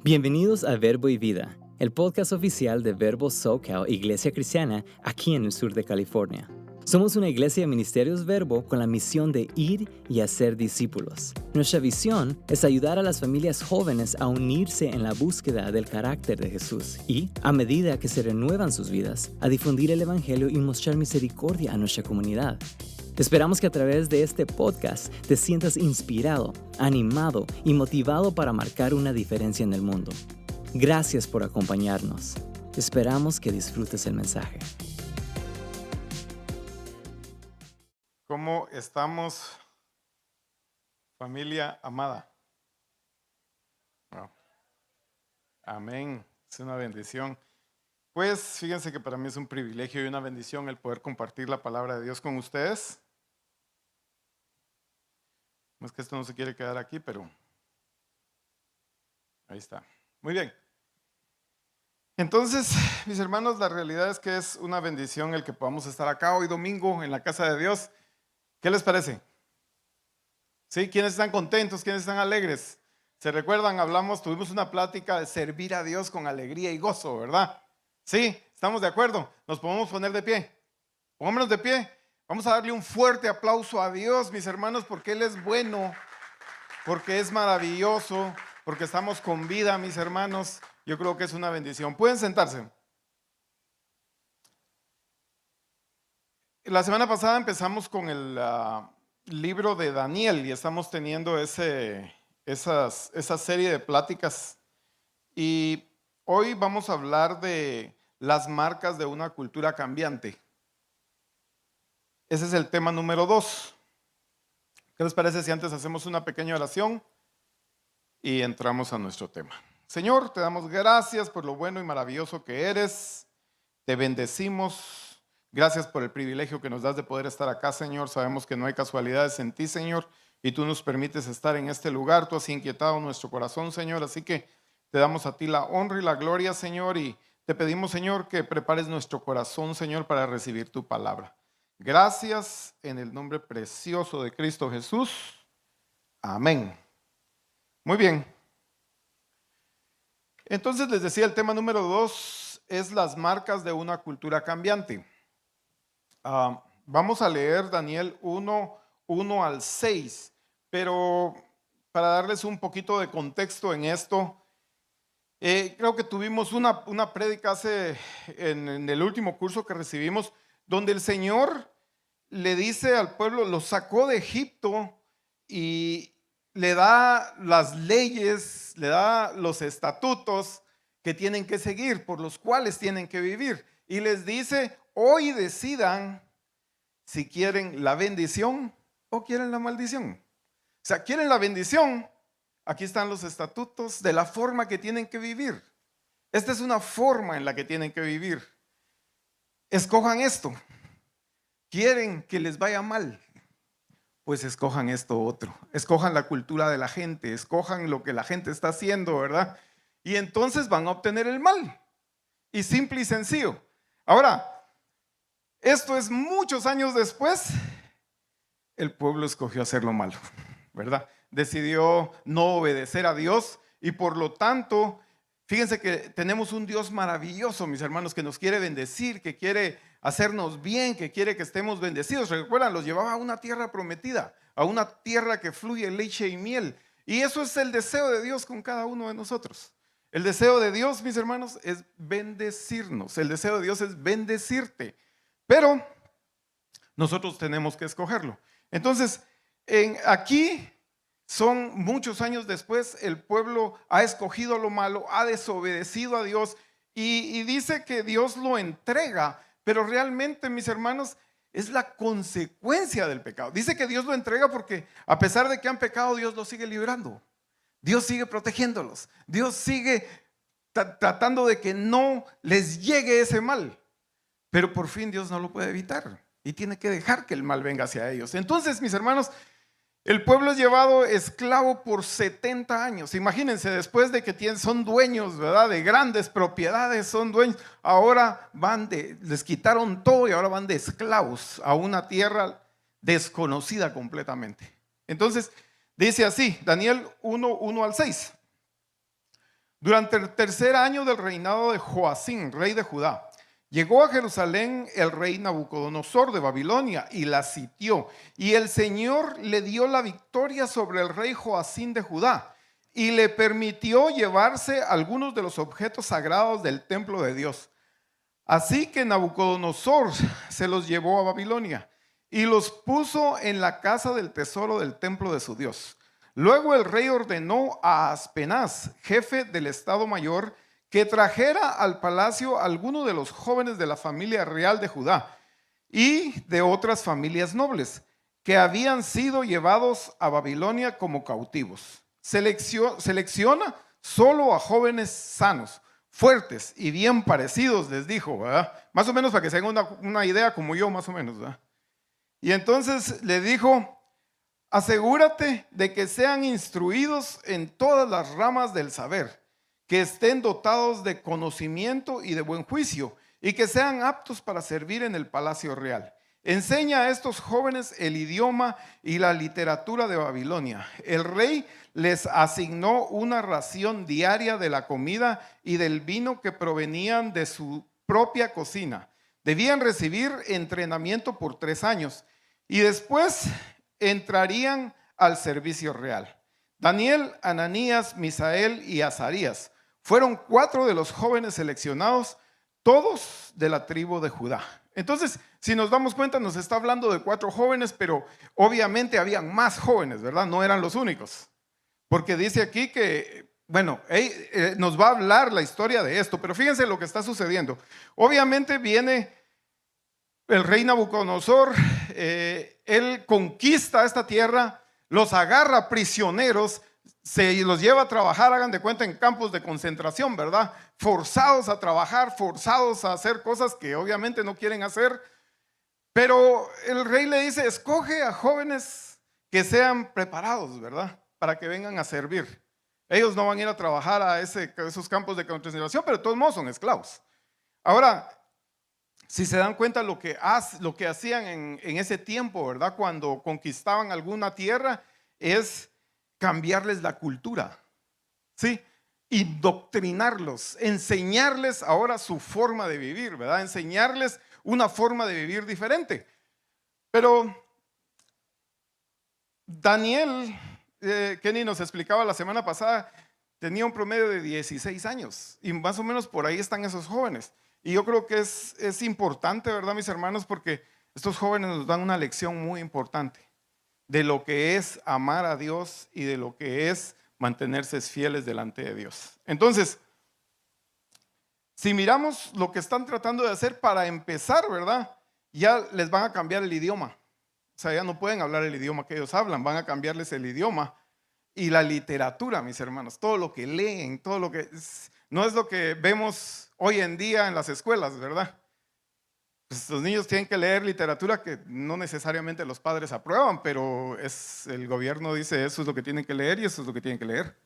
Bienvenidos a Verbo y Vida, el podcast oficial de Verbo SoCal, Iglesia Cristiana, aquí en el sur de California. Somos una iglesia de ministerios Verbo con la misión de ir y hacer discípulos. Nuestra visión es ayudar a las familias jóvenes a unirse en la búsqueda del carácter de Jesús y, a medida que se renuevan sus vidas, a difundir el Evangelio y mostrar misericordia a nuestra comunidad. Esperamos que a través de este podcast te sientas inspirado, animado y motivado para marcar una diferencia en el mundo. Gracias por acompañarnos. Esperamos que disfrutes el mensaje. ¿Cómo estamos, familia amada? Wow. Amén. Es una bendición. Pues fíjense que para mí es un privilegio y una bendición el poder compartir la palabra de Dios con ustedes. No es que esto no se quiere quedar aquí, pero ahí está. Muy bien. Entonces, mis hermanos, la realidad es que es una bendición el que podamos estar acá hoy domingo en la casa de Dios. ¿Qué les parece? ¿Sí? ¿Quiénes están contentos? ¿Quiénes están alegres? ¿Se recuerdan? Tuvimos una plática de servir a Dios con alegría y gozo, ¿verdad? ¿Sí? ¿Estamos de acuerdo? ¿Nos podemos poner de pie? Pongámonos de pie. Vamos a darle un fuerte aplauso a Dios, mis hermanos, porque Él es bueno, porque es maravilloso, porque estamos con vida, mis hermanos. Yo creo que es una bendición. ¿Pueden sentarse? La semana pasada empezamos con el libro de Daniel y estamos teniendo esa serie de pláticas. Y hoy vamos a hablar de las marcas de una cultura cambiante. Ese es el tema número 2. ¿Qué les parece si antes hacemos una pequeña oración y entramos a nuestro tema? Señor, te damos gracias por lo bueno y maravilloso que eres. Te bendecimos. Gracias por el privilegio que nos das de poder estar acá, Señor. Sabemos que no hay casualidades en ti, Señor, y tú nos permites estar en este lugar. Tú has inquietado nuestro corazón, Señor, así que te damos a ti la honra y la gloria, Señor, y te pedimos, Señor, que prepares nuestro corazón, Señor, para recibir tu palabra. Gracias en el nombre precioso de Cristo Jesús. Amén. Muy bien. Entonces les decía, el tema número 2 es las marcas de una cultura cambiante. Vamos a leer Daniel 1 al 6, pero para darles un poquito de contexto en esto, creo que tuvimos una prédica en el último curso que recibimos, donde el Señor le dice al pueblo, lo sacó de Egipto y le da las leyes, le da los estatutos que tienen que seguir, por los cuales tienen que vivir. Y les dice, hoy decidan si quieren la bendición o quieren la maldición. O sea, quieren la bendición, aquí están los estatutos de la forma que tienen que vivir. Esta es una forma en la que tienen que vivir. Escojan esto. ¿Quieren que les vaya mal? Pues escojan esto otro. Escojan la cultura de la gente, escojan lo que la gente está haciendo, ¿verdad? Y entonces van a obtener el mal. Y simple y sencillo. Ahora, esto es muchos años después, el pueblo escogió hacer lo malo, ¿verdad? Decidió no obedecer a Dios y por lo tanto, fíjense que tenemos un Dios maravilloso, mis hermanos, que nos quiere bendecir, que quiere hacernos bien, que quiere que estemos bendecidos. Recuerdan, los llevaba a una tierra prometida, a una tierra que fluye leche y miel. Y eso es el deseo de Dios con cada uno de nosotros. El deseo de Dios, mis hermanos, es bendecirnos. El deseo de Dios es bendecirte. Pero nosotros tenemos que escogerlo. Entonces, aquí son muchos años después, el pueblo ha escogido lo malo, ha desobedecido a Dios y dice que Dios lo entrega. Pero realmente, mis hermanos, es la consecuencia del pecado. Dice que Dios lo entrega porque a pesar de que han pecado, Dios los sigue librando. Dios sigue protegiéndolos. Dios sigue tratando de que no les llegue ese mal. Pero por fin Dios no lo puede evitar y tiene que dejar que el mal venga hacia ellos. Entonces, mis hermanos, el pueblo es llevado esclavo por 70 años. Imagínense, después de que son dueños, ¿verdad?, de grandes propiedades, son dueños. Ahora les quitaron todo y ahora van de esclavos a una tierra desconocida completamente. Entonces, dice así, Daniel 1 al 6. Durante el tercer año del reinado de Joacim, rey de Judá, llegó a Jerusalén el rey Nabucodonosor de Babilonia y la sitió. Y el Señor le dio la victoria sobre el rey Joacim de Judá y le permitió llevarse algunos de los objetos sagrados del templo de Dios. Así que Nabucodonosor se los llevó a Babilonia y los puso en la casa del tesoro del templo de su Dios. Luego el rey ordenó a Aspenaz, jefe del Estado Mayor, que trajera al palacio a algunos de los jóvenes de la familia real de Judá y de otras familias nobles que habían sido llevados a Babilonia como cautivos. Selecciona solo a jóvenes sanos, fuertes y bien parecidos, les dijo, ¿verdad? Más o menos para que se hagan una idea como yo, más o menos, ¿verdad? Y entonces le dijo: asegúrate de que sean instruidos en todas las ramas del saber, que estén dotados de conocimiento y de buen juicio, y que sean aptos para servir en el palacio real. Enseña a estos jóvenes el idioma y la literatura de Babilonia. El rey les asignó una ración diaria de la comida y del vino que provenían de su propia cocina. Debían recibir entrenamiento por 3 años y después entrarían al servicio real. Daniel, Ananías, Misael y Azarías fueron 4 de los jóvenes seleccionados, todos de la tribu de Judá. Entonces, si nos damos cuenta, nos está hablando de 4 jóvenes, pero obviamente habían más jóvenes, ¿verdad? No eran los únicos. Porque dice aquí que, bueno, nos va a hablar la historia de esto, pero fíjense lo que está sucediendo. Obviamente viene el rey Nabucodonosor, él conquista esta tierra, los agarra prisioneros, se los lleva a trabajar, hagan de cuenta, en campos de concentración, ¿verdad? Forzados a trabajar, forzados a hacer cosas que obviamente no quieren hacer. Pero el rey le dice: escoge a jóvenes que sean preparados, ¿verdad? Para que vengan a servir. Ellos no van a ir a trabajar a esos campos de concentración, pero de todos modos son esclavos. Ahora, si se dan cuenta lo que hacían en ese tiempo, ¿verdad? Cuando conquistaban alguna tierra, es cambiarles la cultura, ¿sí? Indoctrinarlos, enseñarles ahora su forma de vivir, ¿verdad? Enseñarles una forma de vivir diferente. Pero Daniel, Kenny nos explicaba la semana pasada, tenía un promedio de 16 años y más o menos por ahí están esos jóvenes. Y yo creo que es importante, ¿verdad, mis hermanos? Porque estos jóvenes nos dan una lección muy importante de lo que es amar a Dios y de lo que es mantenerse fieles delante de Dios. Entonces, si miramos lo que están tratando de hacer para empezar, ¿verdad? Ya les van a cambiar el idioma. O sea, ya no pueden hablar el idioma que ellos hablan, van a cambiarles el idioma y la literatura, mis hermanos. Todo lo que leen, todo lo que... no es lo que vemos hoy en día en las escuelas, ¿verdad? Pues los niños tienen que leer literatura que no necesariamente los padres aprueban, pero el gobierno dice eso es lo que tienen que leer y eso es lo que tienen que leer.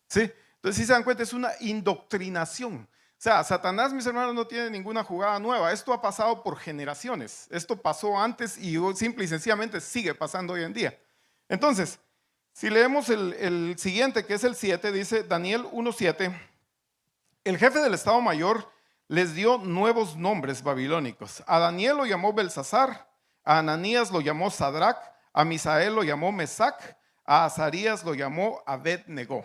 ¿Sí? Entonces, si se dan cuenta, es una indoctrinación. O sea, Satanás, mis hermanos, no tiene ninguna jugada nueva. Esto ha pasado por generaciones. Esto pasó antes y simple y sencillamente sigue pasando hoy en día. Entonces, si leemos el siguiente, que es el 7, dice Daniel 1:7, el jefe del Estado Mayor les dio nuevos nombres babilónicos. A Daniel lo llamó Belsasar, a Ananías lo llamó Sadrach, a Misael lo llamó Mesac, a Azarías lo llamó Abed-Negó.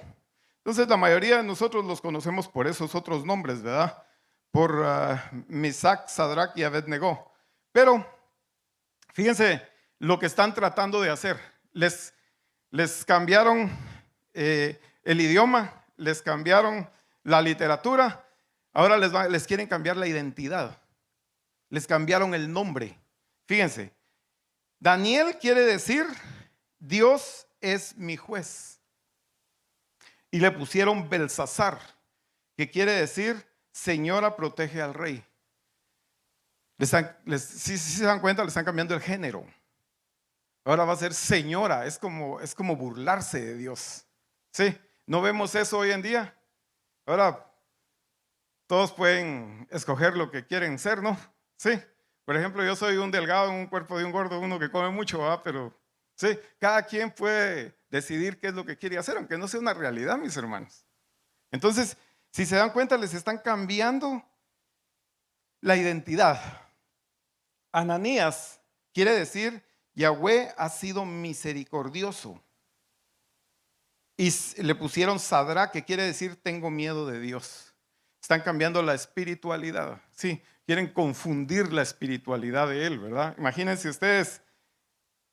Entonces la mayoría de nosotros los conocemos por esos otros nombres, ¿verdad? Por Mesac, Sadrach y Abed-Negó. Pero fíjense lo que están tratando de hacer. Les cambiaron el idioma, les cambiaron la literatura. Ahora les quieren cambiar la identidad. Les cambiaron el nombre. Fíjense, Daniel quiere decir Dios es mi juez. Y le pusieron Belsasar, que quiere decir Señora protege al rey. Si se dan cuenta, le están cambiando el género. Ahora va a ser señora, es como burlarse de Dios. ¿Sí? ¿No vemos eso hoy en día? Ahora todos pueden escoger lo que quieren ser, ¿no? Sí. Por ejemplo, yo soy un delgado en un cuerpo de un gordo, uno que come mucho, ¿verdad? Pero sí, cada quien puede decidir qué es lo que quiere hacer, aunque no sea una realidad, mis hermanos. Entonces, Si se dan cuenta, les están cambiando la identidad. Ananías quiere decir Yahweh ha sido misericordioso. Y le pusieron Sadrach, que quiere decir tengo miedo de Dios. Están cambiando la espiritualidad. Sí, quieren confundir la espiritualidad de él, ¿verdad? Imagínense ustedes,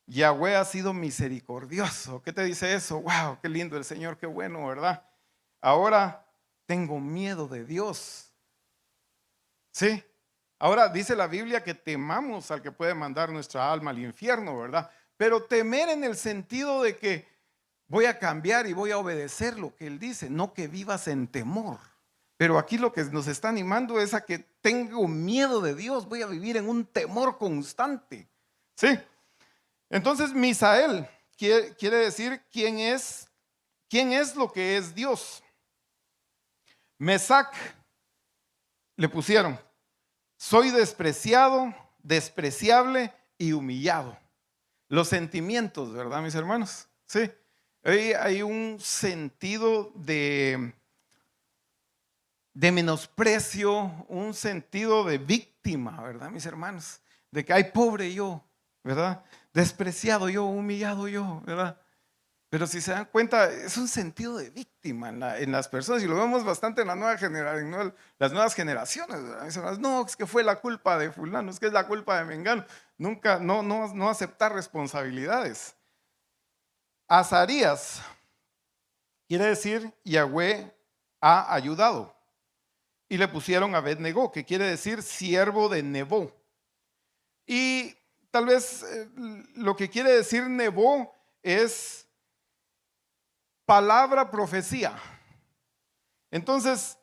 Yahweh ha sido misericordioso. ¿Qué te dice eso? Wow, qué lindo el Señor, qué bueno, ¿verdad? Ahora tengo miedo de Dios. Sí. Ahora dice la Biblia que temamos al que puede mandar nuestra alma al infierno, ¿verdad? Pero temer en el sentido de que voy a cambiar y voy a obedecer lo que Él dice, no que vivas en temor. Pero aquí lo que nos está animando es a que tengo miedo de Dios, voy a vivir en un temor constante. ¿Sí? Entonces, Misael quiere decir quién es lo que es Dios. Mesac le pusieron, soy despreciado, despreciable y humillado. Los sentimientos, ¿verdad, mis hermanos? Sí. Hay un sentido de menosprecio, un sentido de víctima, ¿verdad, mis hermanos? De que, ay, pobre yo, ¿verdad? Despreciado yo, humillado yo, ¿verdad? Pero si se dan cuenta, es un sentido de víctima en las personas, y lo vemos bastante en la nueva generación, las nuevas generaciones, ¿verdad? Mis hermanos, no, es que fue la culpa de fulano, es que es la culpa de mengano. Nunca, no aceptar responsabilidades. Azarías quiere decir Yahweh ha ayudado. Y le pusieron Abed-Negó, que quiere decir siervo de Nebo. Y tal vez lo que quiere decir Nebo es palabra profecía. Entonces,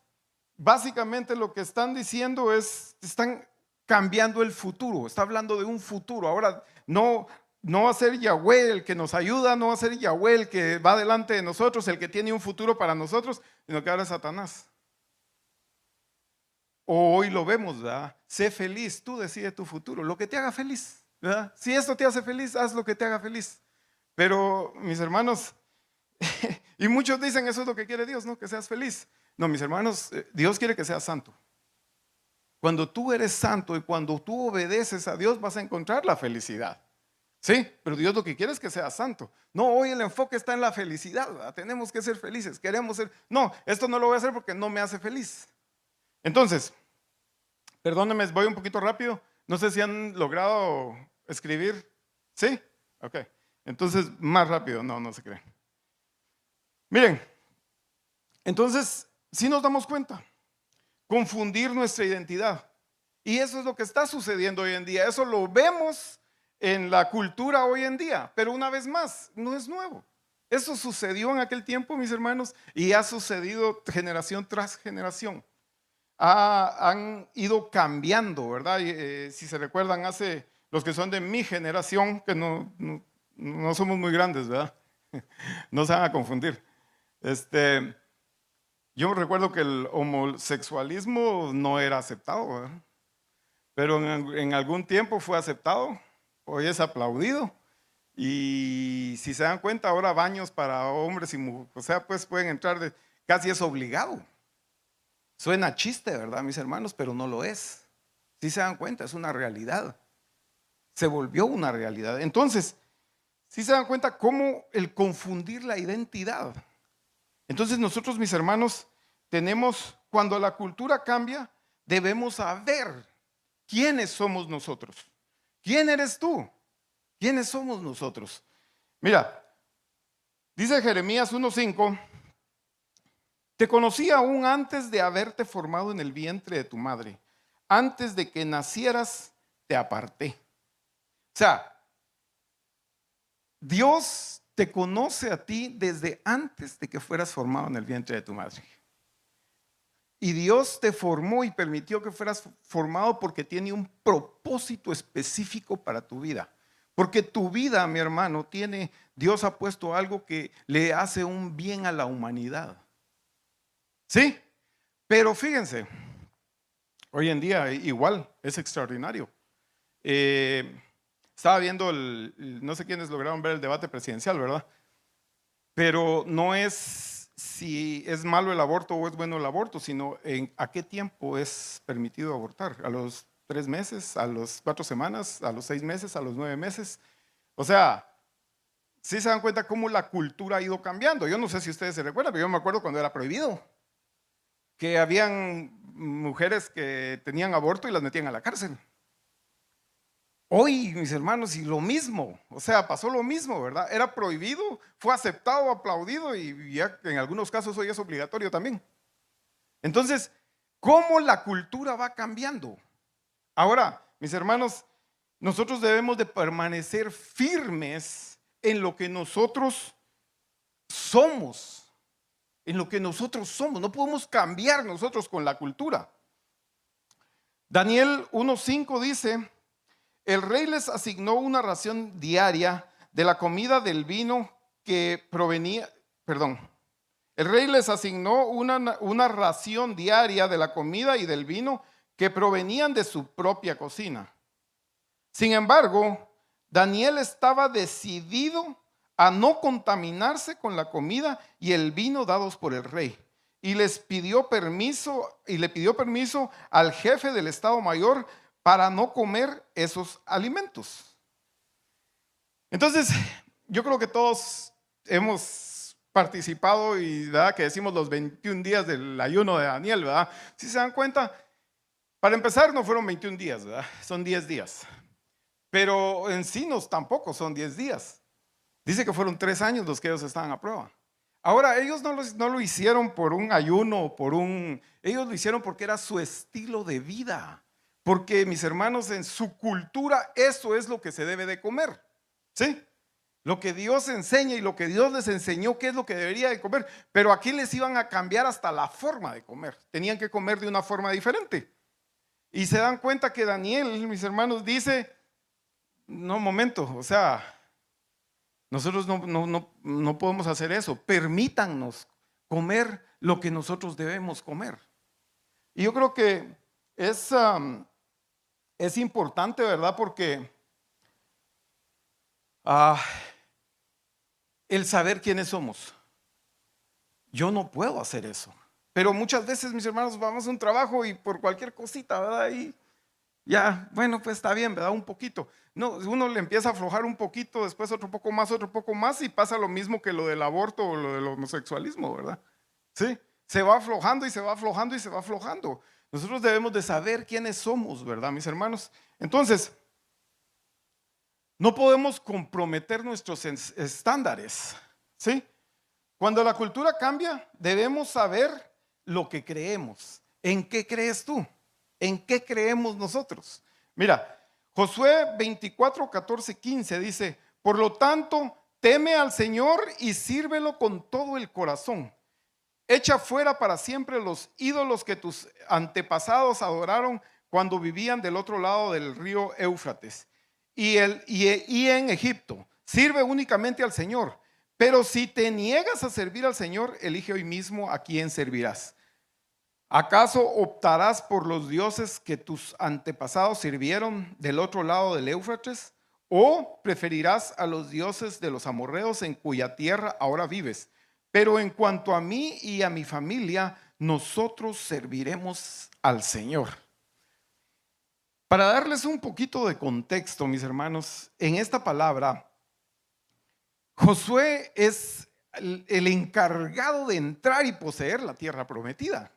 básicamente lo que están diciendo es, están cambiando el futuro, está hablando de un futuro. Ahora no va a ser Yahweh el que nos ayuda, no va a ser Yahweh el que va delante de nosotros, el que tiene un futuro para nosotros, sino que ahora es Satanás. Hoy lo vemos, ¿verdad? Sé feliz, tú decides tu futuro, lo que te haga feliz, ¿verdad? Si esto te hace feliz, haz lo que te haga feliz. Pero, mis hermanos, y muchos dicen eso es lo que quiere Dios, ¿no? Que seas feliz. No, mis hermanos, Dios quiere que seas santo. Cuando tú eres santo y cuando tú obedeces a Dios vas a encontrar la felicidad. Sí, pero Dios lo que quiere es que seas santo. No, hoy el enfoque está en la felicidad, ¿verdad? Tenemos que ser felices, queremos ser. No, esto no lo voy a hacer porque no me hace feliz. Entonces, perdónenme, voy un poquito rápido. No sé si han logrado escribir. ¿Sí? Ok. Entonces, más rápido. No se creen. Miren, entonces, si nos damos cuenta, confundir nuestra identidad. Y eso es lo que está sucediendo hoy en día. Eso lo vemos en la cultura hoy en día. Pero una vez más, no es nuevo. Eso sucedió en aquel tiempo, mis hermanos, y ha sucedido generación tras generación. Han ido cambiando, ¿verdad? Si se recuerdan, los que son de mi generación, que no somos muy grandes, ¿verdad? No se van a confundir. Yo recuerdo que el homosexualismo no era aceptado, ¿verdad? Pero en algún tiempo fue aceptado, hoy es aplaudido. Y si se dan cuenta, ahora baños para hombres y mujeres, o sea, pues pueden entrar, casi es obligado. Suena chiste, ¿verdad, mis hermanos? Pero no lo es. Si se dan cuenta, es una realidad. Se volvió una realidad. Entonces, si se dan cuenta cómo el confundir la identidad. Entonces nosotros, mis hermanos, cuando la cultura cambia, debemos saber quiénes somos nosotros. ¿Quién eres tú? ¿Quiénes somos nosotros? Mira, dice Jeremías 1:5. Te conocí aún antes de haberte formado en el vientre de tu madre. Antes de que nacieras, te aparté. O sea, Dios te conoce a ti desde antes de que fueras formado en el vientre de tu madre. Y Dios te formó y permitió que fueras formado porque tiene un propósito específico para tu vida. Porque tu vida, mi hermano, Dios ha puesto algo que le hace un bien a la humanidad. ¿Sí? Pero fíjense, hoy en día igual es extraordinario. Estaba viendo, no sé quiénes lograron ver el debate presidencial, ¿verdad? Pero no es si es malo el aborto o es bueno el aborto, sino a qué tiempo es permitido abortar. ¿A los 3 meses, a las 4 semanas, a los 6 meses, a los 9 meses? O sea, sí se dan cuenta cómo la cultura ha ido cambiando. Yo no sé si ustedes se recuerdan, pero yo me acuerdo cuando era prohibido, que habían mujeres que tenían aborto y las metían a la cárcel. Hoy, mis hermanos, y lo mismo, o sea, pasó lo mismo, ¿verdad? Era prohibido, fue aceptado, aplaudido y ya en algunos casos hoy es obligatorio también. Entonces, ¿cómo la cultura va cambiando? Ahora, mis hermanos, nosotros debemos de permanecer firmes en lo que nosotros somos, en lo que nosotros somos. No podemos cambiar nosotros con la cultura. Daniel 1:5 dice: el rey les asignó una ración diaria de la comida del vino que provenía, perdón, el rey les asignó una ración diaria de la comida y del vino que provenían de su propia cocina. Sin embargo, Daniel estaba decidido a no contaminarse con la comida y el vino dados por el rey. Y le pidió permiso al jefe del Estado Mayor para no comer esos alimentos. Entonces, yo creo que todos hemos participado y ¿verdad? Que decimos los 21 días del ayuno de Daniel, ¿verdad? Si se dan cuenta, para empezar no fueron 21 días, ¿verdad? Son 10 días. Pero en sí tampoco son 10 días. Dice que fueron 3 años los que ellos estaban a prueba. Ahora, ellos no lo hicieron por un ayuno, ellos lo hicieron porque era su estilo de vida. Porque, mis hermanos, en su cultura eso es lo que se debe de comer. ¿Sí? Lo que Dios enseña y lo que Dios les enseñó qué es lo que debería de comer. Pero aquí les iban a cambiar hasta la forma de comer. Tenían que comer de una forma diferente. Y se dan cuenta que Daniel, mis hermanos, dice: no, momento, o sea, nosotros no podemos hacer eso. Permítannos comer lo que nosotros debemos comer. Y yo creo que es importante, ¿verdad? Porque el saber quiénes somos. Yo no puedo hacer eso. Pero muchas veces, mis hermanos, vamos a un trabajo y por cualquier cosita, ¿verdad? Y ya, bueno, pues está bien, ¿verdad? Un poquito. No, uno le empieza a aflojar un poquito, después otro poco más y pasa lo mismo que lo del aborto o lo del homosexualismo, ¿verdad? Sí, se va aflojando y se va aflojando y se va aflojando. Nosotros debemos de saber quiénes somos, ¿verdad, mis hermanos? Entonces, no podemos comprometer nuestros estándares, ¿sí? Cuando la cultura cambia, debemos saber lo que creemos. ¿En qué crees tú? ¿En qué creemos nosotros? Mira, Josué 24, 14, 15 dice: por lo tanto, teme al Señor y sírvelo con todo el corazón. Echa fuera para siempre los ídolos que tus antepasados adoraron cuando vivían del otro lado del río Éufrates y en Egipto. Sirve únicamente al Señor. Pero si te niegas a servir al Señor, elige hoy mismo a quién servirás. ¿Acaso optarás por los dioses que tus antepasados sirvieron del otro lado del Éufrates? ¿O preferirás a los dioses de los amorreos en cuya tierra ahora vives? Pero en cuanto a mí y a mi familia, nosotros serviremos al Señor. Para darles un poquito de contexto, mis hermanos, en esta palabra, Josué es el encargado de entrar y poseer la tierra prometida.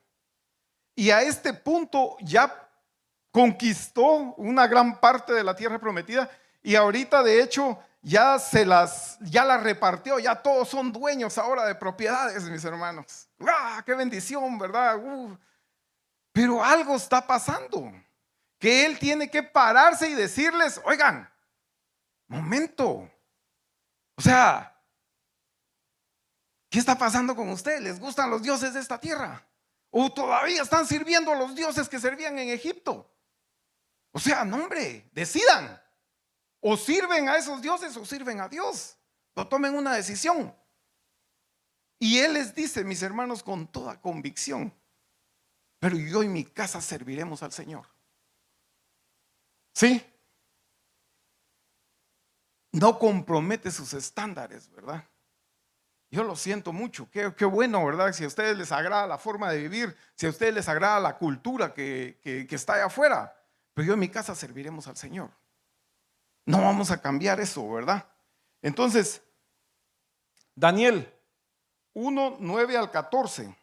Y a este punto ya conquistó una gran parte de la tierra prometida y ahorita de hecho ya la repartió, ya todos son dueños ahora de propiedades, mis hermanos. ¡Ah, qué bendición, verdad! Pero algo está pasando, que él tiene que pararse y decirles: oigan, momento. O sea, ¿qué está pasando con ustedes? ¿Les gustan los dioses de esta tierra? ¿O todavía están sirviendo a los dioses que servían en Egipto? O sea, no, hombre, decidan. O sirven a esos dioses o sirven a Dios. O tomen una decisión. Y él les dice, mis hermanos, con toda convicción: pero yo y mi casa serviremos al Señor. ¿Sí? No compromete sus estándares, ¿verdad? Yo lo siento mucho, qué bueno, ¿verdad? Si a ustedes les agrada la forma de vivir, si a ustedes les agrada la cultura que está allá afuera, pero yo en mi casa serviremos al Señor. No vamos a cambiar eso, ¿verdad? Entonces, Daniel 1, 9 al 14,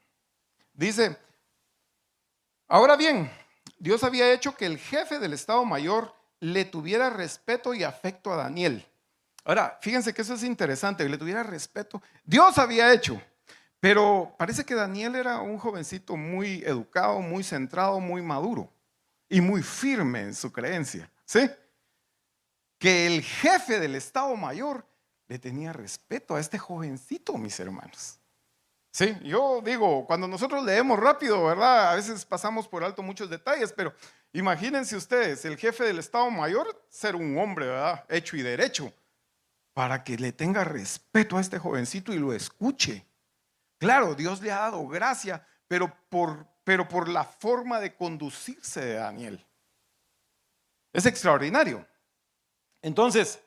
dice, ahora bien, Dios había hecho que el jefe del Estado Mayor le tuviera respeto y afecto a Daniel. Ahora, fíjense que eso es interesante, que le tuviera respeto. Dios había hecho, pero parece que Daniel era un jovencito muy educado, muy centrado, muy maduro y muy firme en su creencia, ¿sí? Que el jefe del Estado Mayor le tenía respeto a este jovencito, mis hermanos. Sí, yo digo, cuando nosotros leemos rápido, ¿verdad? A veces pasamos por alto muchos detalles, pero imagínense ustedes, el jefe del Estado Mayor ser un hombre, ¿verdad? Hecho y derecho, para que le tenga respeto a este jovencito y lo escuche. Claro, Dios le ha dado gracia, pero por la forma de conducirse de Daniel. Es extraordinario. Entonces,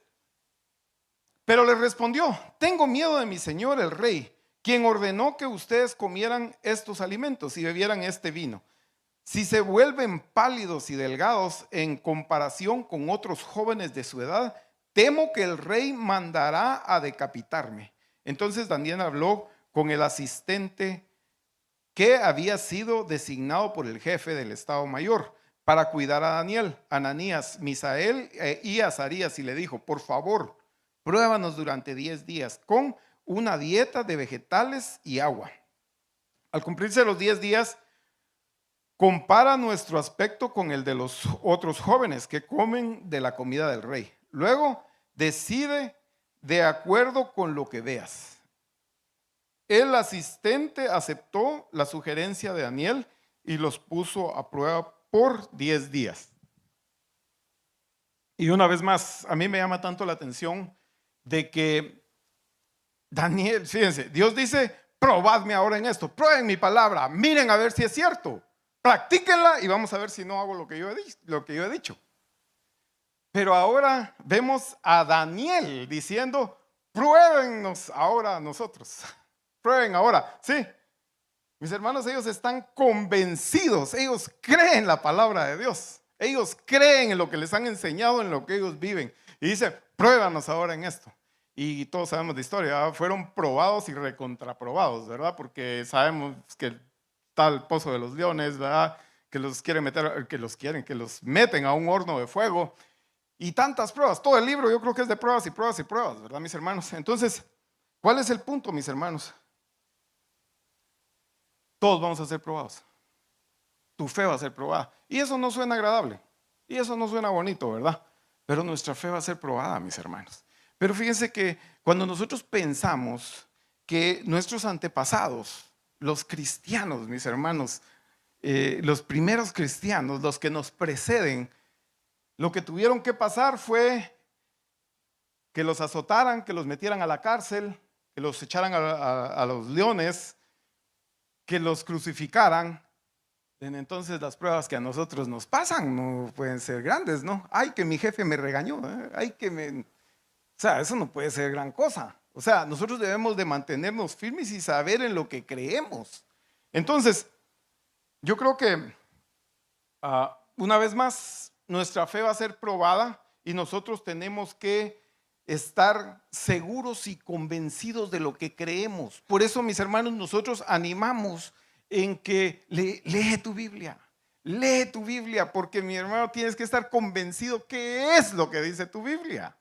pero le respondió, tengo miedo de mi señor el rey, quien ordenó que ustedes comieran estos alimentos y bebieran este vino. Si se vuelven pálidos y delgados en comparación con otros jóvenes de su edad, temo que el rey mandará a decapitarme. Entonces Daniel habló con el asistente que había sido designado por el jefe del Estado Mayor para cuidar a Daniel, Ananías, Misael y Azarías, y le dijo, por favor, pruébanos durante 10 días con una dieta de vegetales y agua. Al cumplirse los 10 días, compara nuestro aspecto con el de los otros jóvenes que comen de la comida del rey. Luego, decide de acuerdo con lo que veas. El asistente aceptó la sugerencia de Daniel y los puso a prueba por 10 días. Y una vez más, a mí me llama tanto la atención de que Daniel, fíjense, Dios dice, probadme ahora en esto, prueben mi palabra, miren a ver si es cierto, practíquenla y vamos a ver si no hago lo que yo he dicho. Pero ahora vemos a Daniel diciendo, pruébennos ahora nosotros, prueben ahora, sí. Mis hermanos, ellos están convencidos, ellos creen la palabra de Dios, ellos creen en lo que les han enseñado, en lo que ellos viven. Y dice, pruébanos ahora en esto. Y todos sabemos de historia, ¿verdad? Fueron probados y recontraprobados, ¿verdad? Porque sabemos que está el pozo de los leones, ¿verdad? Que los meten a un horno de fuego. Y tantas pruebas, todo el libro yo creo que es de pruebas y pruebas y pruebas, ¿verdad, mis hermanos? Entonces, ¿cuál es el punto, mis hermanos? Todos vamos a ser probados. Tu fe va a ser probada. Y eso no suena agradable. Y eso no suena bonito, ¿verdad? Pero nuestra fe va a ser probada, mis hermanos. Pero fíjense que cuando nosotros pensamos que nuestros antepasados, los cristianos, mis hermanos, los primeros cristianos, los que nos preceden, lo que tuvieron que pasar fue que los azotaran, que los metieran a la cárcel, que los echaran a los leones, que los crucificaran. Entonces las pruebas que a nosotros nos pasan no pueden ser grandes, ¿no? Ay, que mi jefe me regañó, ay, o sea, eso no puede ser gran cosa. O sea, nosotros debemos de mantenernos firmes y saber en lo que creemos. Entonces, yo creo que una vez más, nuestra fe va a ser probada y nosotros tenemos que estar seguros y convencidos de lo que creemos. Por eso, mis hermanos, nosotros animamos en que lee tu Biblia, porque mi hermano tienes que estar convencido qué es lo que dice tu Biblia.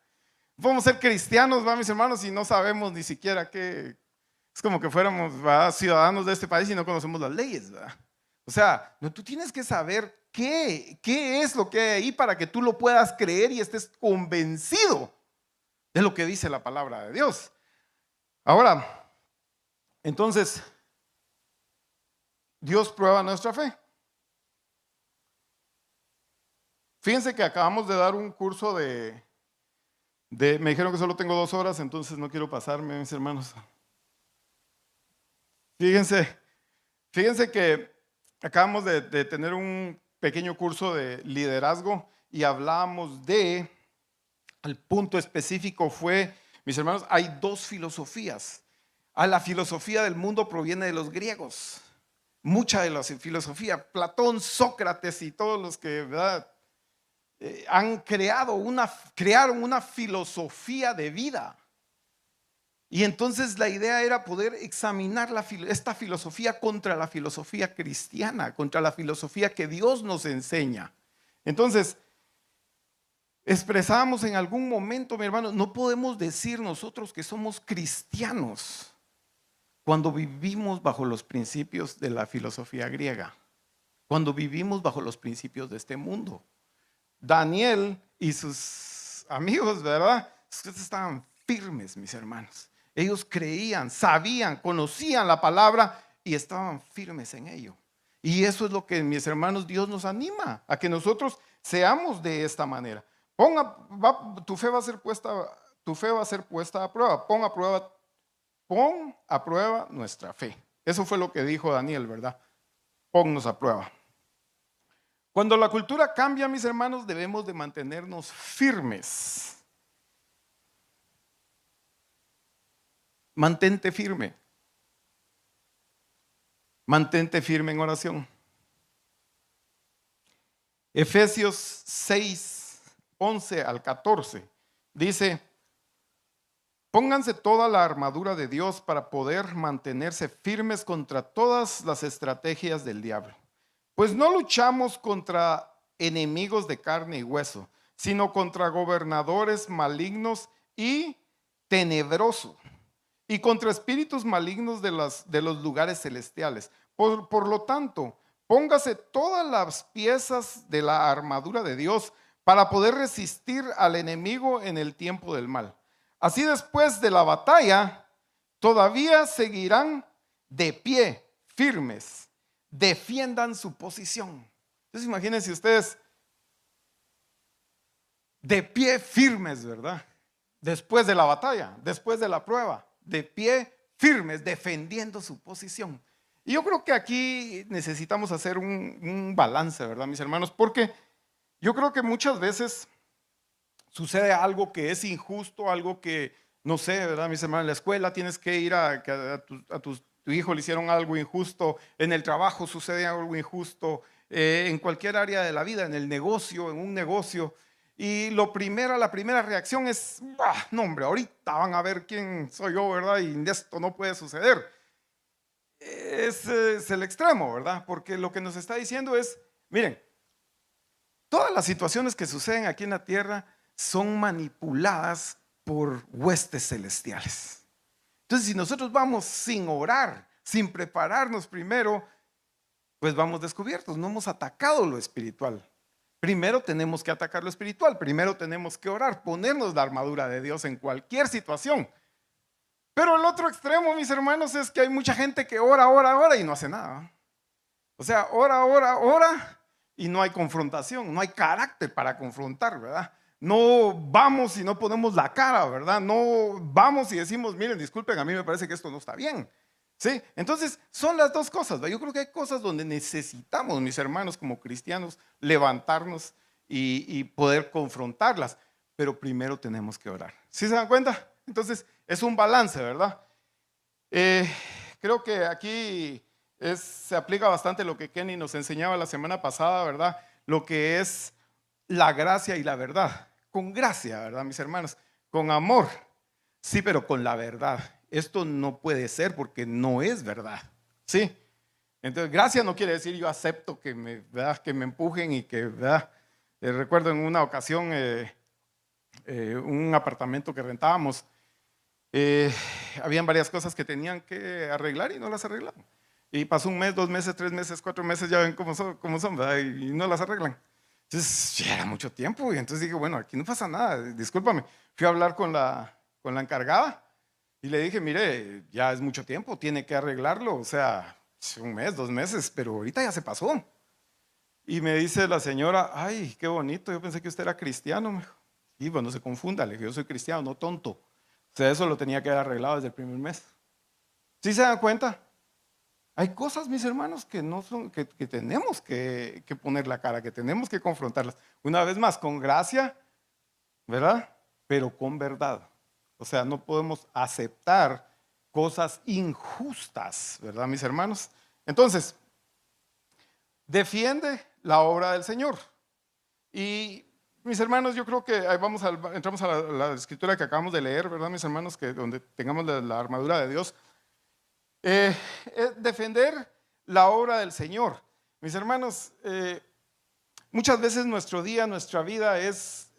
Podemos ser cristianos, ¿va, mis hermanos? Y no sabemos ni siquiera qué. Es como que fuéramos, ¿va?, ciudadanos de este país y no conocemos las leyes, ¿va? O sea, tú tienes que saber qué es lo que hay ahí para que tú lo puedas creer y estés convencido de lo que dice la palabra de Dios. Ahora, entonces, Dios prueba nuestra fe. Fíjense que acabamos de dar un curso me dijeron que solo tengo 2 horas, entonces no quiero pasarme, mis hermanos. Fíjense que acabamos de tener un pequeño curso de liderazgo y hablamos el punto específico fue, mis hermanos, hay 2 filosofías. a la filosofía del mundo proviene de los griegos. Mucha de la filosofía, Platón, Sócrates y todos los que, ¿verdad?, crearon una filosofía de vida. Y entonces la idea era poder examinar esta filosofía contra la filosofía cristiana, contra la filosofía que Dios nos enseña. Entonces, expresamos en algún momento, mi hermano, no podemos decir nosotros que somos cristianos cuando vivimos bajo los principios de la filosofía griega, cuando vivimos bajo los principios de este mundo. Daniel y sus amigos, ¿verdad?, estaban firmes, mis hermanos. Ellos creían, sabían, conocían la palabra y estaban firmes en ello. Y eso es lo que, mis hermanos, Dios nos anima a que nosotros seamos de esta manera. Tu fe va a ser puesta a prueba. Pon a prueba nuestra fe. Eso fue lo que dijo Daniel, ¿verdad? Ponnos a prueba. Cuando la cultura cambia, mis hermanos, debemos de mantenernos firmes. Mantente firme. Mantente firme en oración. Efesios 6, 11 al 14 dice: pónganse toda la armadura de Dios para poder mantenerse firmes contra todas las estrategias del diablo. Pues no luchamos contra enemigos de carne y hueso, sino contra gobernadores malignos y tenebrosos, y contra espíritus malignos de los lugares celestiales. Por lo tanto, póngase todas las piezas de la armadura de Dios para poder resistir al enemigo en el tiempo del mal. Así, después de la batalla, todavía seguirán de pie, firmes. Defiendan su posición. Entonces, imagínense ustedes de pie firmes, ¿verdad? Después de la batalla, después de la prueba, de pie firmes, defendiendo su posición. Y yo creo que aquí necesitamos hacer un balance, ¿verdad, mis hermanos? Porque yo creo que muchas veces sucede algo que es injusto, algo que, no sé, ¿verdad, mis hermanos? En la escuela tienes que ir a tu hijo le hicieron algo injusto, en el trabajo sucede algo injusto, en cualquier área de la vida, en el negocio, en un negocio. Y la primera reacción es: no, hombre, ahorita van a ver quién soy yo, ¿verdad? Y esto no puede suceder. Es el extremo, ¿verdad? Porque lo que nos está diciendo es: miren, todas las situaciones que suceden aquí en la tierra son manipuladas por huestes celestiales. Entonces, si nosotros vamos sin orar, sin prepararnos primero, pues vamos descubiertos, no hemos atacado lo espiritual. Primero tenemos que atacar lo espiritual, primero tenemos que orar, ponernos la armadura de Dios en cualquier situación. Pero el otro extremo, mis hermanos, es que hay mucha gente que ora y no hace nada. O sea, ora y no hay confrontación, no hay carácter para confrontar, ¿verdad? No vamos y no ponemos la cara, ¿verdad? No vamos y decimos: miren, disculpen, a mí me parece que esto no está bien. ¿Sí? Entonces, son las dos cosas, ¿verdad? Yo creo que hay cosas donde necesitamos, mis hermanos, como cristianos, levantarnos y poder confrontarlas. Pero primero tenemos que orar. ¿Sí se dan cuenta? Entonces, es un balance, ¿verdad? Creo que aquí se aplica bastante lo que Kenny nos enseñaba la semana pasada, ¿verdad? Lo que es la gracia y la verdad. Con gracia, ¿verdad, mis hermanos? Con amor, sí, pero con la verdad. Esto no puede ser porque no es verdad, ¿sí? Entonces, gracia no quiere decir yo acepto que ¿verdad?, que me empujen y que, ¿verdad? Recuerdo en una ocasión un apartamento que rentábamos, habían varias cosas que tenían que arreglar y no las arreglaron. Y pasó un mes, 2 meses, 3 meses, 4 meses, ya ven cómo son, ¿verdad? Y no las arreglan. Entonces, ya era mucho tiempo y entonces dije: bueno, aquí no pasa nada, discúlpame. Fui a hablar con la encargada y le dije: mire, ya es mucho tiempo, tiene que arreglarlo, o sea, 1 mes, 2 meses, pero ahorita ya se pasó. Y me dice la señora: ay, qué bonito, yo pensé que usted era cristiano. Me dijo: y bueno, no se confunda, le dije: yo soy cristiano, no tonto. O sea, eso lo tenía que haber arreglado desde el primer mes. ¿Sí se dan cuenta? Hay cosas, mis hermanos, que no son, que tenemos que poner la cara, que tenemos que confrontarlas. Una vez más, con gracia, ¿verdad? Pero con verdad. O sea, no podemos aceptar cosas injustas, ¿verdad, mis hermanos? Entonces, defiende la obra del Señor. Y mis hermanos, yo creo que ahí entramos a la escritura que acabamos de leer, ¿verdad, mis hermanos? Que donde tengamos la armadura de Dios. Defender la obra del Señor. Mis hermanos, muchas veces nuestro día, nuestra vida es,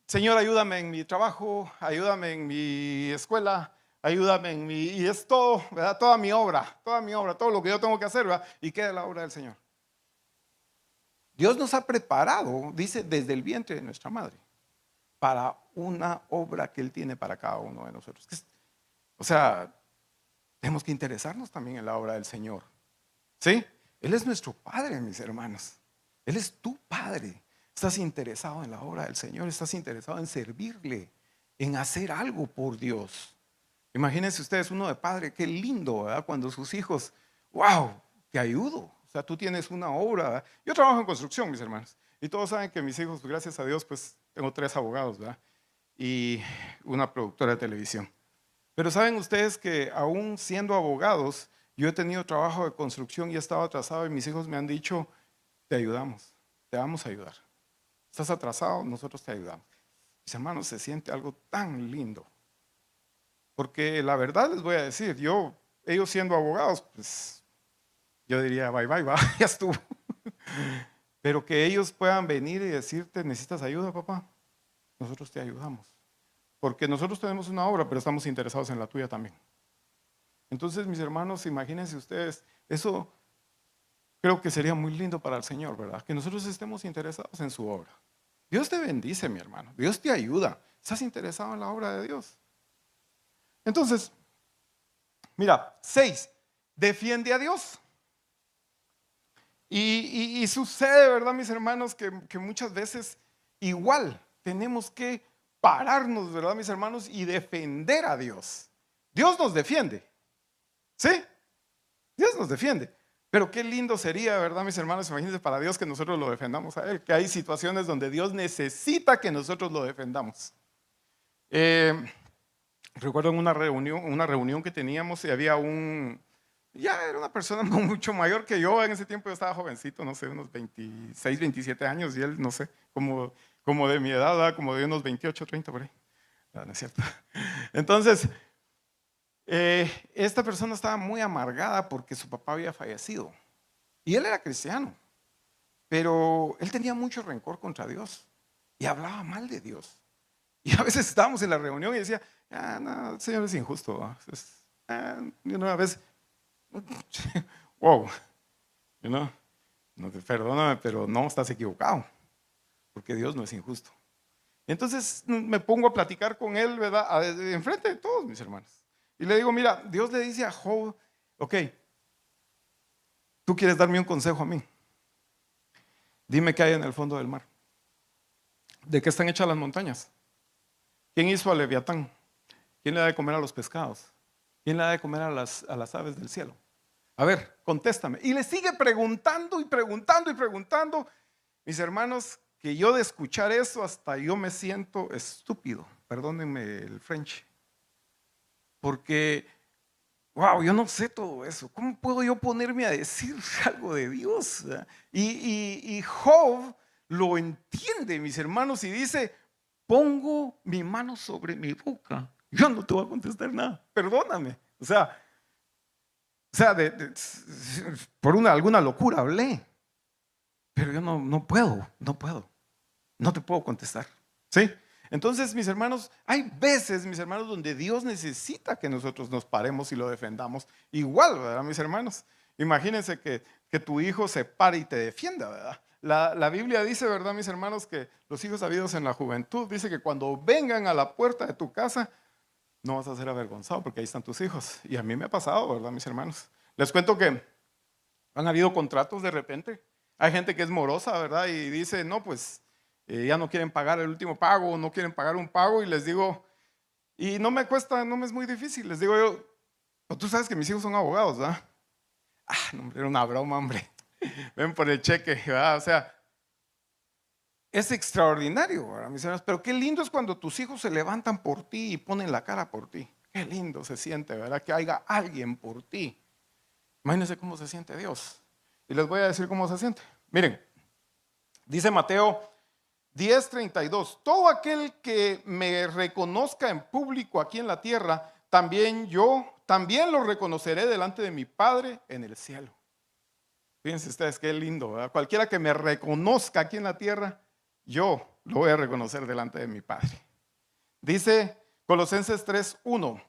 Señor, ayúdame en mi trabajo, ayúdame en mi escuela, ayúdame en mi... Y es todo, ¿verdad? Toda mi obra, todo lo que yo tengo que hacer, ¿verdad? Y queda la obra del Señor. Dios nos ha preparado, dice, desde el vientre de nuestra madre, para una obra que Él tiene para cada uno de nosotros. O sea, tenemos que interesarnos también en la obra del Señor. ¿Sí? Él es nuestro Padre, mis hermanos. Él es tu Padre. Estás interesado en la obra del Señor, estás interesado en servirle, en hacer algo por Dios. Imagínense ustedes uno de padre, qué lindo, ¿verdad? Cuando sus hijos, wow, te ayudo. O sea, tú tienes una obra, ¿verdad? Yo trabajo en construcción, mis hermanos. Y todos saben que mis hijos, gracias a Dios, pues tengo 3 abogados, ¿verdad? Y una productora de televisión. Pero saben ustedes que aún siendo abogados, yo he tenido trabajo de construcción y he estado atrasado y mis hijos me han dicho, te ayudamos, te vamos a ayudar. Estás atrasado, nosotros te ayudamos. Mis hermanos, se siente algo tan lindo. Porque la verdad les voy a decir, ellos siendo abogados, pues yo diría, bye, bye, bye, ya estuvo. Pero que ellos puedan venir y decirte, ¿necesitas ayuda, papá? Nosotros te ayudamos. Porque nosotros tenemos una obra, pero estamos interesados en la tuya también. Entonces, mis hermanos, imagínense ustedes, eso creo que sería muy lindo para el Señor, ¿verdad? Que nosotros estemos interesados en su obra. Dios te bendice, mi hermano. Dios te ayuda. ¿Estás interesado en la obra de Dios? Entonces, mira, 6, defiende a Dios. Y sucede, ¿verdad, mis hermanos? Que muchas veces igual tenemos que pararnos, ¿verdad, mis hermanos? Y defender a Dios. Dios nos defiende. ¿Sí? Dios nos defiende. Pero qué lindo sería, ¿verdad, mis hermanos? Imagínense para Dios que nosotros lo defendamos a Él. Que hay situaciones donde Dios necesita que nosotros lo defendamos. Recuerdo en una reunión que teníamos y había ya era una persona mucho mayor que yo. En ese tiempo yo estaba jovencito, no sé, unos 26, 27 años y él, no sé, como de mi edad, ¿verdad? Como de unos 28, 30 por ahí. No, no es cierto. Entonces, esta persona estaba muy amargada porque su papá había fallecido. Y él era cristiano, pero él tenía mucho rencor contra Dios y hablaba mal de Dios. Y a veces estábamos en la reunión y decía, no, el Señor es injusto. Y una vez, wow, no, perdóname, pero no, estás equivocado, porque Dios no es injusto. Entonces me pongo a platicar con él, ¿verdad? Enfrente de todos mis hermanos. Y le digo, mira, Dios le dice a Job, ok, tú quieres darme un consejo a mí. Dime qué hay en el fondo del mar. ¿De qué están hechas las montañas? ¿Quién hizo a Leviatán? ¿Quién le da de comer a los pescados? ¿Quién le da de comer a las aves del cielo? A ver, contéstame. Y le sigue preguntando y preguntando y preguntando. Mis hermanos, que yo de escuchar eso hasta yo me siento estúpido. Perdónenme el French. Porque, wow, yo no sé todo eso. ¿Cómo puedo yo ponerme a decir algo de Dios? Y Job lo entiende, mis hermanos, y dice, pongo mi mano sobre mi boca. Yo no te voy a contestar nada. Perdóname. O sea, por alguna locura hablé. Pero yo no puedo. No te puedo contestar. ¿Sí? Entonces, mis hermanos, hay veces, mis hermanos, donde Dios necesita que nosotros nos paremos y lo defendamos. Igual, ¿verdad, mis hermanos? Imagínense que tu hijo se pare y te defienda, ¿verdad? La Biblia dice, ¿verdad, mis hermanos? Que los hijos habidos en la juventud, dice que cuando vengan a la puerta de tu casa, no vas a ser avergonzado porque ahí están tus hijos. Y a mí me ha pasado, ¿verdad, mis hermanos? Les cuento que han habido contratos de repente. Hay gente que es morosa, ¿verdad? Y dice, no, pues ya no quieren pagar el último pago, no quieren pagar un pago. Y les digo, y no me cuesta, no me es muy difícil. Les digo yo, pues tú sabes que mis hijos son abogados, ¿verdad? No, hombre, era una broma, hombre. Ven por el cheque, ¿verdad? O sea, es extraordinario, ¿verdad, mis hermanos? Pero qué lindo es cuando tus hijos se levantan por ti y ponen la cara por ti. Qué lindo se siente, ¿verdad? Que haya alguien por ti. Imagínense cómo se siente Dios. Y les voy a decir cómo se siente. Miren, dice Mateo 10:32, todo aquel que me reconozca en público aquí en la tierra, también lo reconoceré delante de mi Padre en el cielo. Fíjense ustedes qué lindo, ¿verdad? Cualquiera que me reconozca aquí en la tierra, yo lo voy a reconocer delante de mi Padre. Dice Colosenses 3:1,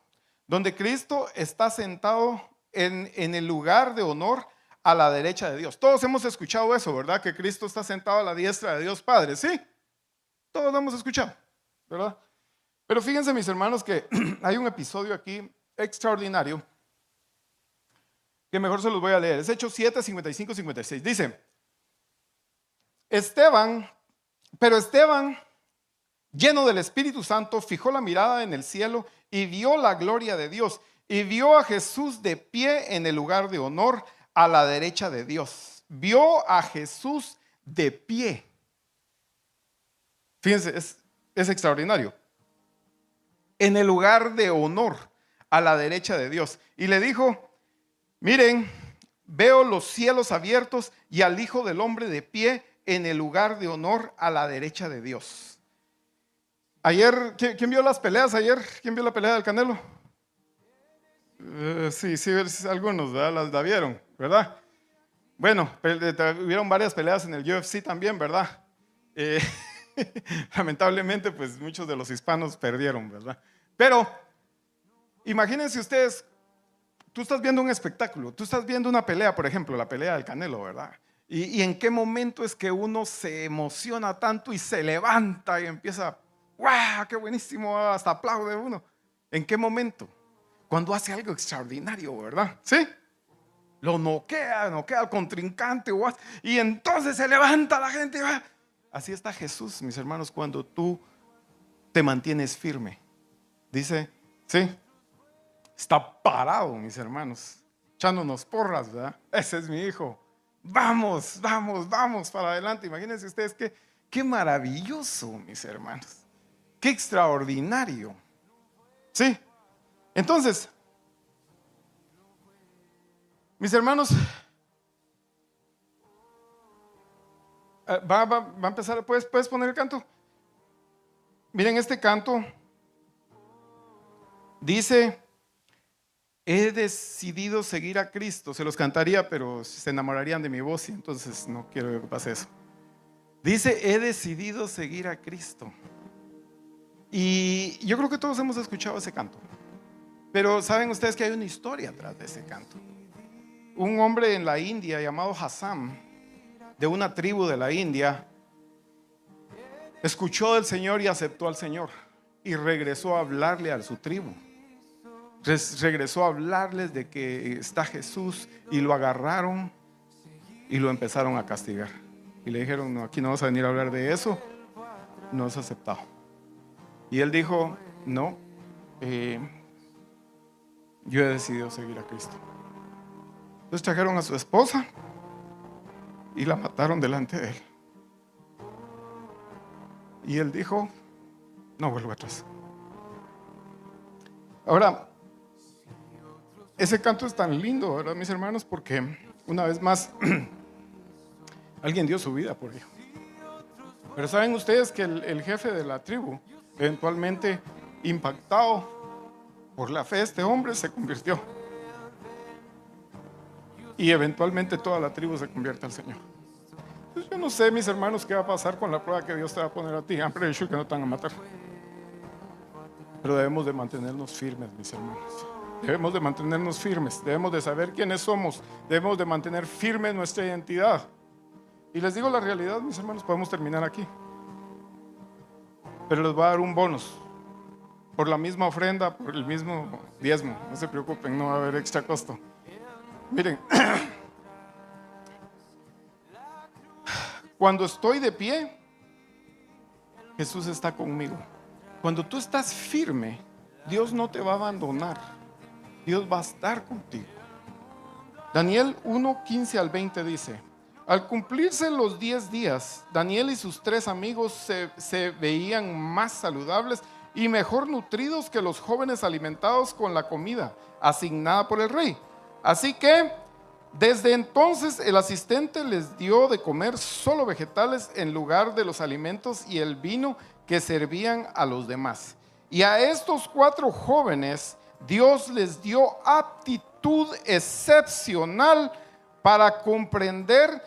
donde Cristo está sentado en el lugar de honor a la derecha de Dios. Todos hemos escuchado eso, ¿verdad? Que Cristo está sentado a la diestra de Dios Padre, ¿sí? Todos lo hemos escuchado, ¿verdad? Pero fíjense, mis hermanos, que hay un episodio aquí extraordinario que mejor se los voy a leer. Es Hechos 7:55-56. Dice, pero Esteban, lleno del Espíritu Santo, fijó la mirada en el cielo y vio la gloria de Dios y vio a Jesús de pie en el lugar de honor a la derecha de Dios. Vio a Jesús de pie. Fíjense, es extraordinario. En el lugar de honor a la derecha de Dios. Y le dijo, miren, veo los cielos abiertos y al Hijo del Hombre de pie en el lugar de honor a la derecha de Dios. Ayer, ¿quién vio las peleas ayer? ¿Quién vio la pelea del Canelo? Sí, algunos, ¿verdad? La vieron, ¿verdad? Bueno, hubieron varias peleas en el UFC también, ¿verdad? Lamentablemente, pues muchos de los hispanos perdieron, ¿verdad? Pero imagínense ustedes, tú estás viendo un espectáculo, tú estás viendo una pelea, por ejemplo, la pelea del Canelo, ¿verdad? Y en qué momento es que uno se emociona tanto y se levanta y empieza, ¡guau! ¡Qué buenísimo! Hasta aplaude uno. ¿En qué momento? Cuando hace algo extraordinario, ¿verdad? ¿Sí? Lo noquea al contrincante, y entonces se levanta la gente. Así está Jesús, mis hermanos, cuando tú te mantienes firme. Dice, sí, está parado, mis hermanos, echándonos porras, ¿verdad? Ese es mi hijo. Vamos, vamos, vamos para adelante. Imagínense ustedes qué maravilloso, mis hermanos. Qué extraordinario. Sí. Entonces, mis hermanos, va a empezar. ¿Puedes poner el canto? Miren, este canto dice, he decidido seguir a Cristo. Se los cantaría, pero se enamorarían de mi voz y entonces no quiero que pase eso. Dice, he decidido seguir a Cristo. Y yo creo que todos hemos escuchado ese canto. Pero saben ustedes que hay una historia atrás de ese canto. Un hombre en la India llamado Hassan, de una tribu de la India, escuchó del Señor y aceptó al Señor y regresó a hablarle a su tribu. Regresó a hablarles de que está Jesús y lo agarraron y lo empezaron a castigar. Y le dijeron, no, aquí no vas a venir a hablar de eso, no es aceptado. Y él dijo, no, yo he decidido seguir a Cristo. Entonces trajeron a su esposa y la mataron delante de él. Y él dijo, no vuelvo atrás. Ahora, ese canto es tan lindo, ¿verdad, mis hermanos? Porque una vez más, alguien dio su vida por ello. Pero saben ustedes que el jefe de la tribu, eventualmente impactado por la fe de este hombre, se convirtió. Y eventualmente toda la tribu se convierte al Señor. Entonces, yo no sé, mis hermanos, qué va a pasar con la prueba que Dios te va a poner a ti. I'm pretty sure que no te van a matar. Pero debemos de mantenernos firmes, mis hermanos. Debemos de mantenernos firmes. Debemos de saber quiénes somos. Debemos de mantener firme nuestra identidad. Y les digo la realidad, mis hermanos, podemos terminar aquí. Pero les voy a dar un bonus. Por la misma ofrenda, por el mismo diezmo. No se preocupen, no va a haber extra costo. Miren, cuando estoy de pie, Jesús está conmigo. Cuando tú estás firme, Dios no te va a abandonar. Dios va a estar contigo. Daniel 1:15 al 20 dice, al cumplirse los 10 días, Daniel y sus 3 amigos se veían más saludables y mejor nutridos que los jóvenes alimentados con la comida asignada por el rey. Así que desde entonces el asistente les dio de comer solo vegetales en lugar de los alimentos y el vino que servían a los demás. Y a estos 4 jóvenes Dios les dio aptitud excepcional para comprender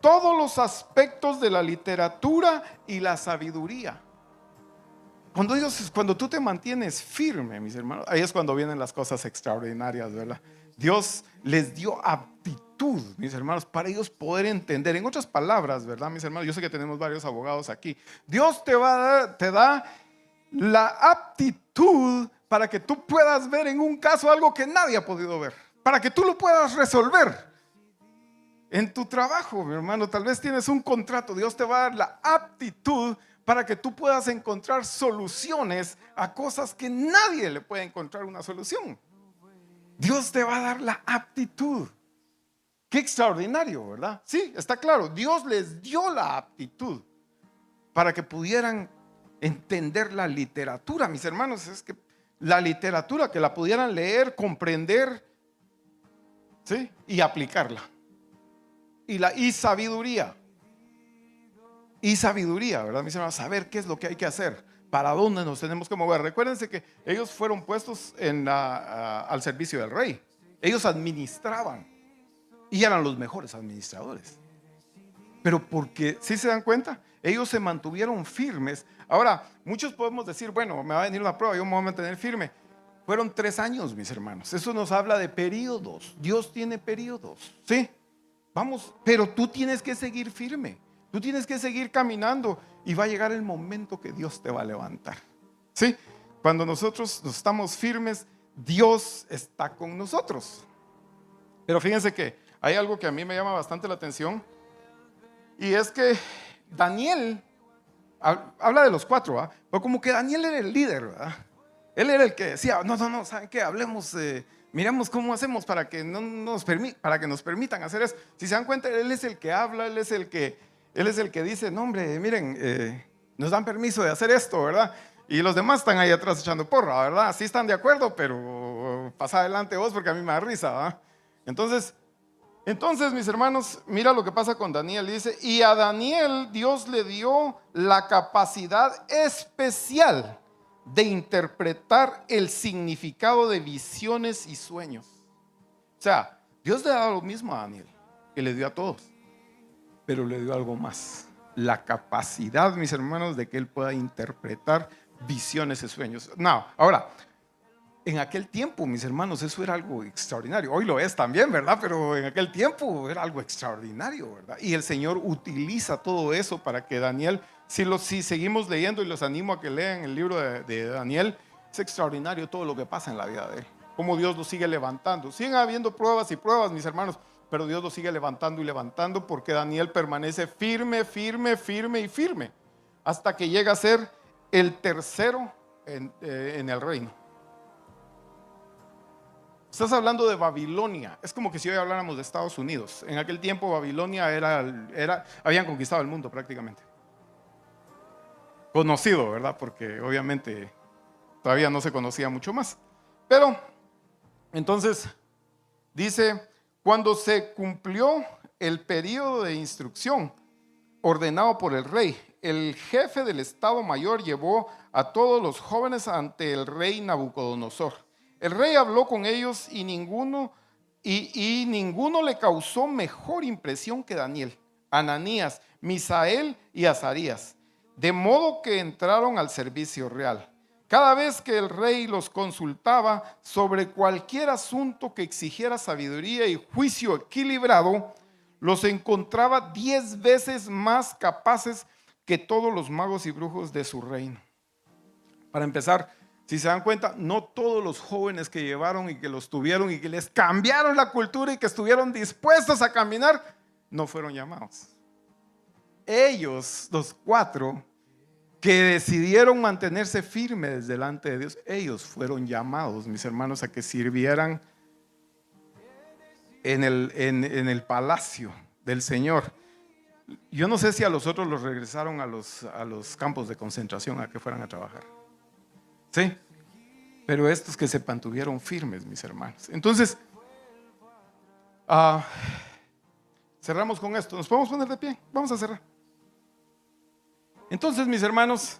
todos los aspectos de la literatura y la sabiduría. Cuando tú te mantienes firme, mis hermanos, ahí es cuando vienen las cosas extraordinarias, ¿verdad? Dios les dio aptitud, mis hermanos, para ellos poder entender. En otras palabras, ¿verdad, mis hermanos? Yo sé que tenemos varios abogados aquí. Dios te da la aptitud para que tú puedas ver en un caso algo que nadie ha podido ver, para que tú lo puedas resolver. En tu trabajo, mi hermano, tal vez tienes un contrato. Dios te va a dar la aptitud para que tú puedas encontrar soluciones a cosas que nadie le puede encontrar una solución. Dios te va a dar la aptitud. Qué extraordinario, ¿verdad? Sí, está claro. Dios les dio la aptitud para que pudieran entender la literatura, mis hermanos. Es que la literatura, que la pudieran leer, comprender, ¿sí? Y aplicarla. Y sabiduría. Y sabiduría, ¿verdad, mis hermanos? Saber qué es lo que hay que hacer, para dónde nos tenemos que mover. Recuérdense que ellos fueron puestos al servicio del rey. Ellos administraban y eran los mejores administradores. Pero porque, ¿sí se dan cuenta? Ellos se mantuvieron firmes. Ahora, muchos podemos decir, bueno, me va a venir una prueba, yo me voy a mantener firme. Fueron 3 años, mis hermanos. Eso nos habla de periodos. Dios tiene periodos, ¿sí? Vamos, pero tú tienes que seguir firme. Tú tienes que seguir caminando y va a llegar el momento que Dios te va a levantar, ¿sí? Cuando nosotros estamos firmes, Dios está con nosotros. Pero fíjense que hay algo que a mí me llama bastante la atención, y es que Daniel, habla de los 4, ¿verdad? Pero como que Daniel era el líder, ¿verdad? Él era el que decía, no, ¿saben qué? Hablemos, miremos cómo hacemos para que nos permitan hacer eso. Si se dan cuenta, él es el que habla, él es el que dice, no hombre, miren, nos dan permiso de hacer esto, ¿verdad? Y los demás están ahí atrás echando porra, ¿verdad? Sí están de acuerdo, pero pasa adelante vos porque a mí me da risa, ¿verdad? Entonces, mis hermanos, mira lo que pasa con Daniel. Dice, y a Daniel Dios le dio la capacidad especial de interpretar el significado de visiones y sueños. O sea, Dios le ha dado lo mismo a Daniel que le dio a todos, pero le dio algo más: la capacidad, mis hermanos, de que él pueda interpretar visiones y sueños. No, ahora, en aquel tiempo, mis hermanos, eso era algo extraordinario. Hoy lo es también, ¿verdad? Pero en aquel tiempo era algo extraordinario, ¿verdad? Y el Señor utiliza todo eso para que Daniel, si seguimos leyendo, y los animo a que lean el libro de Daniel, es extraordinario todo lo que pasa en la vida de él. Cómo Dios lo sigue levantando. Siguen habiendo pruebas y pruebas, mis hermanos, pero Dios lo sigue levantando y levantando, porque Daniel permanece firme, hasta que llega a ser el tercero en el reino. Estás hablando de Babilonia. Es como que si hoy habláramos de Estados Unidos. En aquel tiempo Babilonia habían conquistado el mundo prácticamente. Conocido, ¿verdad? Porque obviamente todavía no se conocía mucho más. Pero, entonces, dice, cuando se cumplió el periodo de instrucción ordenado por el rey, el jefe del Estado Mayor llevó a todos los jóvenes ante el rey Nabucodonosor. El rey habló con ellos y ninguno le causó mejor impresión que Daniel, Ananías, Misael y Azarías, de modo que entraron al servicio real. Cada vez que el rey los consultaba sobre cualquier asunto que exigiera sabiduría y juicio equilibrado, los encontraba 10 veces más capaces que todos los magos y brujos de su reino. Para empezar, si se dan cuenta, no todos los jóvenes que llevaron y que los tuvieron y que les cambiaron la cultura y que estuvieron dispuestos a caminar, no fueron llamados. Ellos, los 4, que decidieron mantenerse firmes delante de Dios, ellos fueron llamados, mis hermanos, a que sirvieran en el palacio del Señor. Yo no sé si a los otros los regresaron a los campos de concentración a que fueran a trabajar. Sí, pero estos que se mantuvieron firmes, mis hermanos. Entonces, cerramos con esto. ¿Nos podemos poner de pie? Vamos a cerrar. Entonces, mis hermanos,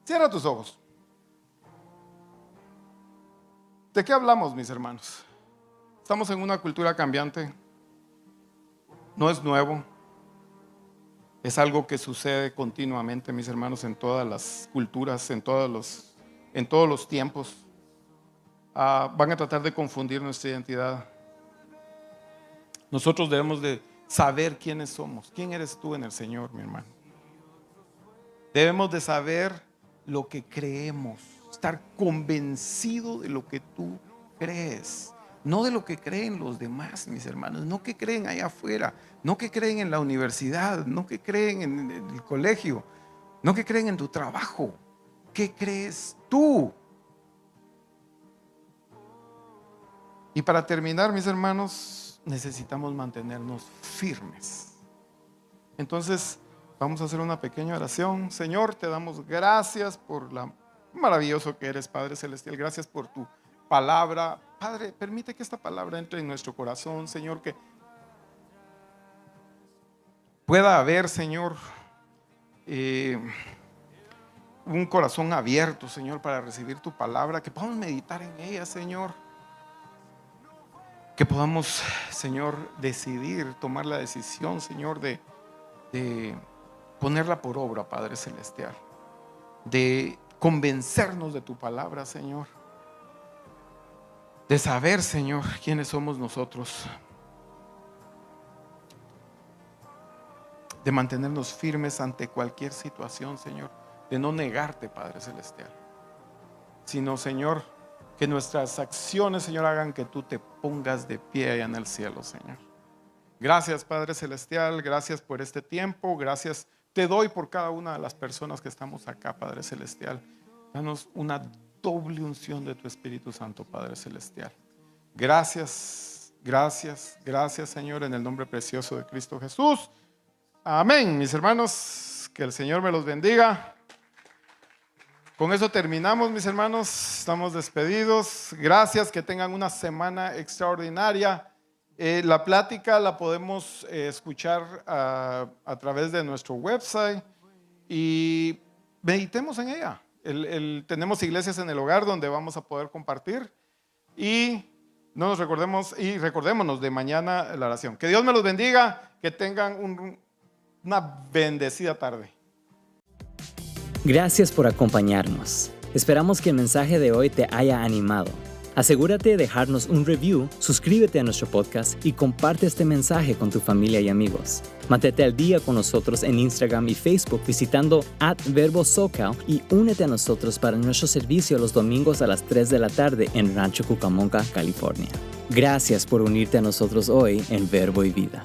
cierra tus ojos. ¿De qué hablamos, mis hermanos? Estamos en una cultura cambiante. No es nuevo. Es algo que sucede continuamente, mis hermanos, en todas las culturas, en todos los tiempos. Van a tratar de confundir nuestra identidad. Nosotros debemos de saber quiénes somos. ¿Quién eres tú en el Señor, mi hermano? Debemos de saber lo que creemos, estar convencido de lo que tú crees, no de lo que creen los demás, mis hermanos, no que creen allá afuera, no que creen en la universidad, no que creen en el colegio, no que creen en tu trabajo. ¿Qué crees tú? Y para terminar, mis hermanos, necesitamos mantenernos firmes. Entonces, vamos a hacer una pequeña oración. Señor, te damos gracias por lo maravilloso que eres, Padre Celestial. Gracias por tu palabra. Padre, permite que esta palabra entre en nuestro corazón, Señor, que pueda haber, Señor, un corazón abierto, Señor, para recibir tu palabra, que podamos meditar en ella, Señor. Que podamos, Señor, decidir, tomar la decisión, Señor, de ponerla por obra, Padre Celestial. De convencernos de tu palabra, Señor. De saber, Señor, quiénes somos nosotros. De mantenernos firmes ante cualquier situación, Señor. De no negarte, Padre Celestial. Sino, Señor, que nuestras acciones, Señor, hagan que tú te pongas de pie allá en el cielo, Señor. Gracias, Padre Celestial. Gracias por este tiempo. Gracias te doy por cada una de las personas que estamos acá, Padre Celestial. Danos una doble unción de tu Espíritu Santo, Padre Celestial. Gracias, gracias, gracias, Señor, en el nombre precioso de Cristo Jesús. Amén, mis hermanos. Que el Señor me los bendiga. Con eso terminamos, mis hermanos. Estamos despedidos. Gracias, que tengan una semana extraordinaria. La plática la podemos escuchar a través de nuestro website y meditemos en ella. Tenemos iglesias en el hogar donde vamos a poder compartir y no nos recordémonos de mañana la oración. Que Dios me los bendiga, que tengan una bendecida tarde. Gracias por acompañarnos. Esperamos que el mensaje de hoy te haya animado. Asegúrate de dejarnos un review, suscríbete a nuestro podcast y comparte este mensaje con tu familia y amigos. Mantente al día con nosotros en Instagram y Facebook visitando @verbosocal y únete a nosotros para nuestro servicio los domingos a las 3 de la tarde en Rancho Cucamonga, California. Gracias por unirte a nosotros hoy en Verbo y Vida.